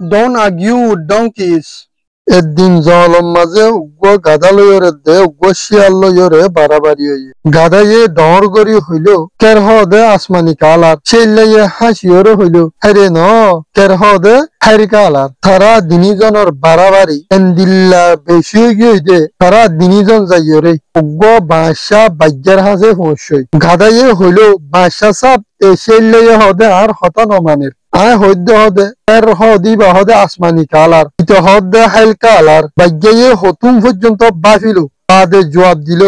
Don't argue with donkeys. একদিন জলম মাঝে উগ্র গাধা লইরে দে উগ্র শিয়াল লইরে বাড়াবাড়ি হইয়ে গাধাইয়ে ডর গড়ি হইল কের হদে আসমানি কালার চেল্লাইয়ে হাসিওরে হইল হেরে ন কের হদে হারি কালার তারা দিনিজনের বাড়াবাড়ি এন্দিল্লা বেশি হয়ে দে তারা দিনিজন যাইরে উগ্র বাসা বাজ্যের হাসে পৌঁছই গাধাইয়ে হইল বাসা সাপ এ চেল্লাইয়ে হদে আর হতা নমানের আয় হদ্দে হদে এর হদি বা হদে আসমানি কালার ইতো হদে হাইল কালার বাগ্যায়ে হতুম পর্যন্ত বাফিল বাদে জবাব দিল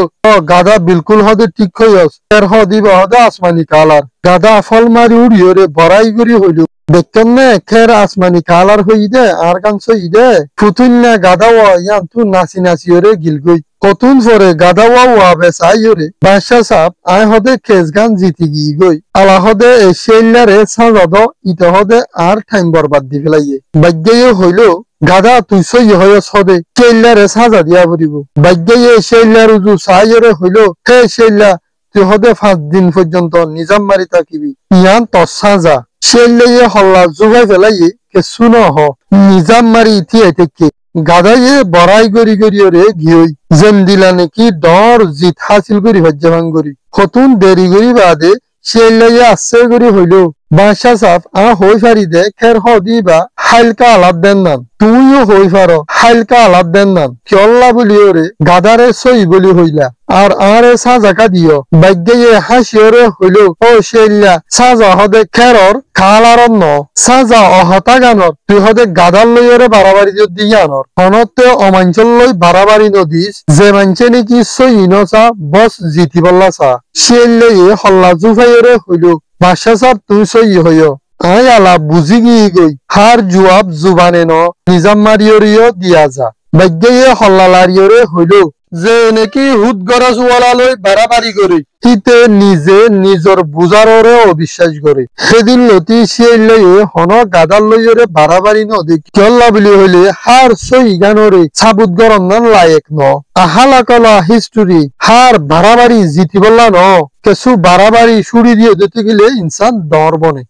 গাদা বিলকুল হদে ঠিক হইস এর হদি বা হদে আসমানি কালার গাদা ফল মারি উড়িয়রে বড়াই করি হইল দেখতেন না খের আসমানি কালার হই দে আর কাংস দে ফুতুন না গাদা ইয়ান তু নাচি নাচি ওরে গিলগই কতুন পরে গাদা ওয়াবে চাইরে বাদশা সাপ আয় হদে খেজ গান জিতি গি গই আলা হদে এশিয়ারে সাজাদ ইতে হদে আর টাইম বরবাদ দি ফেলাইয়ে বাগ্যায়ে হইল গাদা তুই সই হয়স হদে চেল্লারে সাজা দিয়া পড়িব বাগ্যায়ে চেল্লার উজু চাইরে হইল হে চেল্লা তুই হদে 5 দিন পর্যন্ত নিজাম মারি থাকিবি ইয়ান তোর সাজা চেল্লাইয়ে হল্লা জুগাই ফেলাইয়ে কে শুনো হ নিজাম মারি ইথিয়ে থেকে গাদাইয়ে বড়াই গড়ি গড়ি ওরে ঘিয়ই যেন দিলা নাকি ডর জিত হাসিল করি হজ্জাভাং করি হতুন দেরি করি বাদে চেল্লাইয়ে আসছে করি হইল বাদশা সাপ হই ফারি দে খের হদি বা হালকা আলাপ দেন নাম তুইও হই ফারো হালকা আলাপ দেন নাম চল্লা বলি ওরে গাদারে সই বলি হইলা আর আরে সাজাকা দিও বাগ্যায়ে হাসিওরে হইল ও চেল্লা সাজা হদে খেরর খালার ন সাজা অহতা গানর তুই হদে গাদার লইরে বাড়াবাড়ি যদি গানর হনতে অমাঞ্চল লই বাড়াবাড়ি নদিস যে মানছে নাকি সই নসা বস জিতি বললা চা চেল্লাইয়ে হল্লা জুফাইরে হইল বাদশা সাপ তুই সই হইয় আয় আলা বুঝি গিয়ে গই হার জুয়াব জুবানে ন নিজাম মারিয়রিও দিয়া যা বাগ্যায়ে হল্লা লারিয়রে হইল যে নাকি হুদ গরজ ওয়ালালৈ বাড়াবাড়ি করে হিতে নিজে নিজর বুজাররে অবিশ্বাস করে সেদিন লতি চেল্লাইয়ে হন গাদার লইরে বাড়াবাড়ি নদী কিয়ল্লা বলি হইলে হার সই গানরে সাবুত গরন্দান লায়েক ন আহালা কলা হিস্টোরি হার বাড়াবাড়ি জিতি বললা ন কেসু বাড়াবাড়ি সুড়ি দিয়ে দিতে গেলে ইনসান দর বনে।